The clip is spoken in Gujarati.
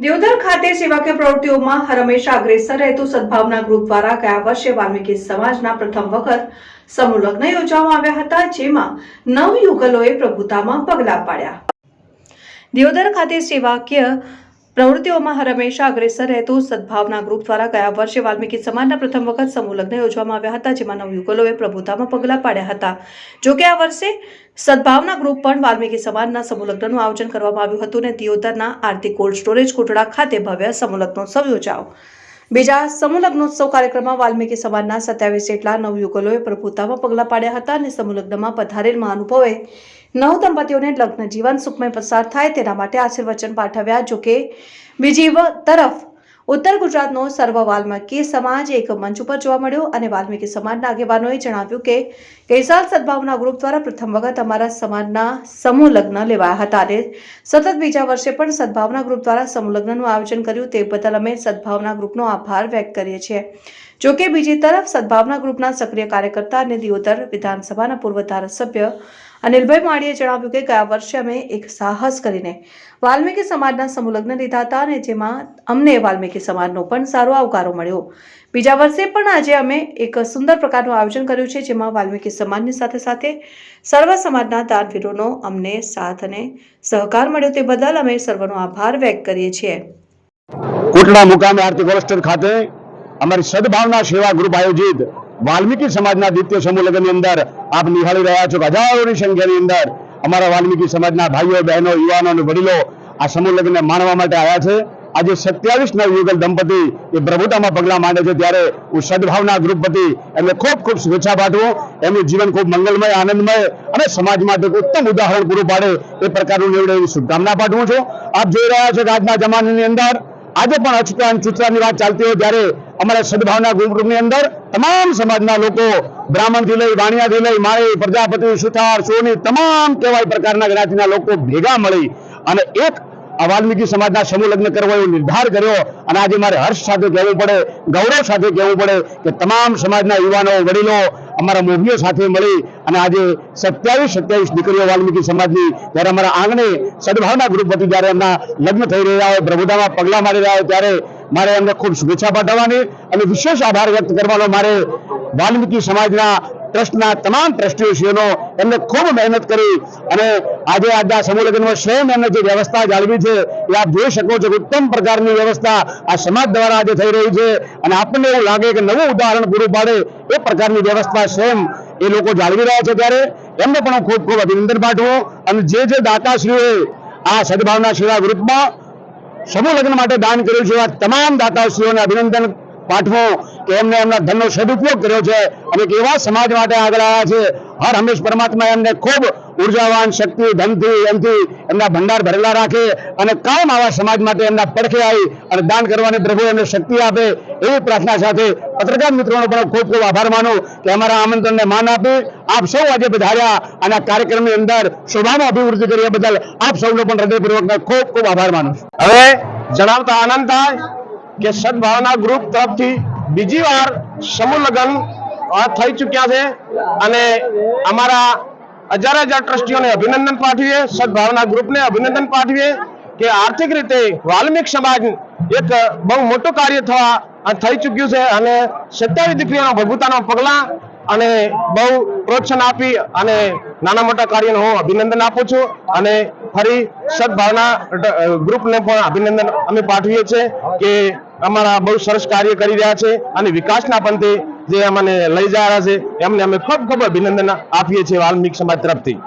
દિયોદર ખાતે સેવાકીય પ્રવૃત્તિઓમાં હંમેશા અગ્રેસર રહેતું સદભાવના ગ્રુપ દ્વારા ગયા વર્ષે વાલ્મીકી સમાજના પ્રથમ વખત સમૂહ લગ્ન યોજવામાં આવ્યા હતા, જેમાં નવયુગલોએ પ્રભુતામાં પગલાં પાડ્યા. દિયોદર ખાતે સેવાકીય પ્રવૃત્તિઓમાં હંમેશા અગ્રેસર રહેતું સદભાવના ગ્રુપ દ્વારા ગયા વર્ષે વાલ્મીકી સમાજના પ્રથમ વખત સમૂહ લગ્ન યોજવામાં આવ્યા હતા, જેમાં નવયુગલોએ પ્રભુતામાં પગલાં પાડ્યા હતા. જોકે આ વર્ષે સદભાવના ગ્રુપ પણ વાલ્મીકી સમાજના સમૂહ લગ્નનું આયોજન કરવામાં આવ્યું હતું અને દિયોદરના આરતી કોલ્ડ સ્ટોરેજ કોટડા ખાતે ભવ્ય સમૂહ લગ્નોત્સવ યોજાયો. બીજા સમૂહ લગ્નોત્સવ કાર્યક્રમમાં વાલ્મીકી સમાજના 27 જેટલા નવયુગલોએ પ્રભુતામાં પગલાં પાડ્યા હતા અને સમૂહ લગ્નમાં પધારેલ મહાનુભાવોએ નવ દંપતીઓને લગ્ન જીવન સુખમય પસાર થાય તેના માટે આશીર્વચન પાઠવ્યા. જોકે બીજી તરફ ઉત્તર ગુજરાતનો સર્વ વાલ્મીકી સમાજ એક મંચ ઉપર જોવા મળ્યો અને વાલ્મીકી સમાજના આગેવાનોએ જણાવ્યું કે ગઈસાલ સદભાવના ગ્રુપ દ્વારા પ્રથમ વખત અમારા સમાજના સમૂહ લગ્ન લેવાયા હતા અને સતત બીજા વર્ષે પણ સદભાવના ગ્રુપ દ્વારા સમૂહ લગ્નનું આયોજન કર્યું, તે બદલ અમે સદભાવના ગ્રુપનો આભાર વ્યક્ત કરીએ છીએ. જોકે બીજી તરફ સદભાવના ગ્રુપના સક્રિય કાર્યકર્તા અને દિયોદર વિધાનસભાના પૂર્વ ધારાસભ્ય અનિલભાઈ માળીએ જણાવ્યું કે ગયા વર્ષે અમે એક સાહસ કરીને વાલ્મીકી સમાજના સમૂહ લગ્ન લીધા હતા અને જેમાં અમને વાલ્મીકી સમાજનો પણ સારો આવકારો મળ્યો. બીજા વર્ષે પણ આજે અમે એક સુંદર પ્રકારનું આયોજન કર્યું છે, જેમાં વાલ્મીકી સમાજની સાથે સાથે સર્વ સમાજના દાનવીરોનો અમને સાથ અને સહકાર મળ્યો, તે બદલ અમે સર્વનો આભાર વ્યક્ત કરીએ છીએ. કોટડા મુકામે આરતી કોલેસ્ટર ખાતે અમારી સદભાવના સેવા ગ્રુપ આયોજિત વાલ્મીકી સમાજના દ્વિતીય સમૂહ લગ્નની અંદર આપ નિહાળી રહ્યા છો કે હજારોની સંખ્યાની અંદર અમારા વાલ્મીકી સમાજના ભાઈઓ, બહેનો, યુવાનો અને વડીલો આ સમૂહ લગ્નને માણવા માટે આવ્યા છે. આજે 27 નવયુગલ દંપતી એ પ્રભુતામાં પગલાં માંડે છે, ત્યારે હું સદભાવના ગ્રુપ વતી એમને ખૂબ ખૂબ શુભેચ્છા પાઠવું. એમનું જીવન ખૂબ મંગલમય, આનંદમય અને સમાજ માટે ઉત્તમ ઉદાહરણ પૂરું પાડે એ પ્રકારનું નીવડે એવી શુભકામના પાઠવું છું. આપ જોઈ રહ્યા છો કે આજના જમાનાની અંદર આજે પણ અછૂતા અને છૂતરાની વાત ચાલતી હોય ત્યારે અમારા સદભાવના ગ્રુપની અંદર તમામ સમાજના લોકો, બ્રાહ્મણથી લઈ વાણિયાથી લઈ માળી, પ્રજાપતિ, સુથાર, સોની તમામ કેવાય પ્રકારના જ્ઞાતિના લોકો ભેગા મળી અને એક આ વાલ્મીકી સમાજના સમૂહ લગ્ન કરવા એવો નિર્ધાર કર્યો. અને આજે મારે હર્ષ સાથે કહેવું પડે, ગૌરવ સાથે કહેવું પડે કે તમામ સમાજના યુવાનો, વડીલો અમારા મોભીઓ સાથે મળી અને આજે 27 દીકરીઓ વાલ્મીકી સમાજની જ્યારે અમારા આંગણે સદભાવના ગ્રુપ વતી જ્યારે એમના લગ્ન થઈ રહ્યા હોય, પ્રભુતામાં પગલાં મારી રહ્યા હોય, ત્યારે મારે એમને ખૂબ શુભેચ્છા પાઠવવાની અને વિશેષ આભાર વ્યક્ત કરવાનો મારે વાલ્મીકી સમાજના ટ્રસ્ટના તમામ ટ્રસ્ટીઓનો એમને ખૂબ મહેનત કરી અને આજે આજના સમૂહ લગ્નમાં સ્વયં એમને જે વ્યવસ્થા જાળવી છે એ આપ જોઈ શકો છો કે ઉત્તમ પ્રકારની વ્યવસ્થા આ સમાજ દ્વારા આજે થઈ રહી છે અને આપણને એવું લાગે કે નવું ઉદાહરણ પૂરું પાડે એ પ્રકારની વ્યવસ્થા સ્વયં એ લોકો જાળવી રહ્યા છે. ત્યારે એમને પણ ખૂબ ખૂબ અભિનંદન પાઠવું અને જે દાતાશ્રીઓએ આ સદભાવના સેવા ગ્રુપમાં સમૂહ લગ્ન માટે દાન કર્યું છે એવા તમામ દાતાશ્રીઓને અભિનંદન પાઠવું કે એમને એમના ધનનો સદુપયોગ કર્યો છે અને કેવા સમાજ માટે આગળ આવ્યા છે. હર હંમેશ પરમાત્મા એમને ખૂબ ઉર્જાવાન, શક્તિ, ધનથી એમથી એમના ભંડાર ભરેલા રાખે અને કાયમ આવા સમાજ માટે એમના પડખે આવી અને દાન કરવાની પ્રભુ એમને શક્તિ આપે એવી પ્રાર્થના સાથે પત્રકાર મિત્રોનો પણ ખૂબ ખૂબ આભાર માનું કે અમારા આમંત્રણને માન આપી આપ સૌ આજે પધાર્યા અને આ કાર્યક્રમની અંદર શોભામાં અભિવૃદ્ધિ કરી બદલ આપ સૌનો પણ હૃદયપૂર્વક ખૂબ ખૂબ આભાર માનું. હવે જણાવતા આનંદ થાય કે સદભાવના ગ્રુપ તરફથી બીજી વાર સમૂહ લગ્ન થઈ ચૂક્યા છે અને અમારા હજાર ટ્રસ્ટીઓને અભિનંદન પાઠવીએ, સદભાવના ગ્રુપને અભિનંદન પાઠવીએ કે આર્થિક રીતે વાલ્મીક સમાજ એક બહુ મોટું કાર્ય થઈ ચૂક્યું છે અને 27 દીકરીઓના પ્રભુતાના પગલાં અને બહુ પ્રોત્સાહન આપી અને નાના મોટા કાર્યને હું અભિનંદન આપું છું અને ફરી સદભાવના ગ્રુપને પણ અભિનંદન અમે પાઠવીએ છીએ કે અમારા બહુ સરસ કાર્ય કરી રહ્યા છે અને વિકાસના પંથે જે અમને લઈ જઈ રહ્યા છે એમને અમે ખૂબ ખૂબ અભિનંદન આપીએ છીએ વાલ્મીક સમાજ તરફથી.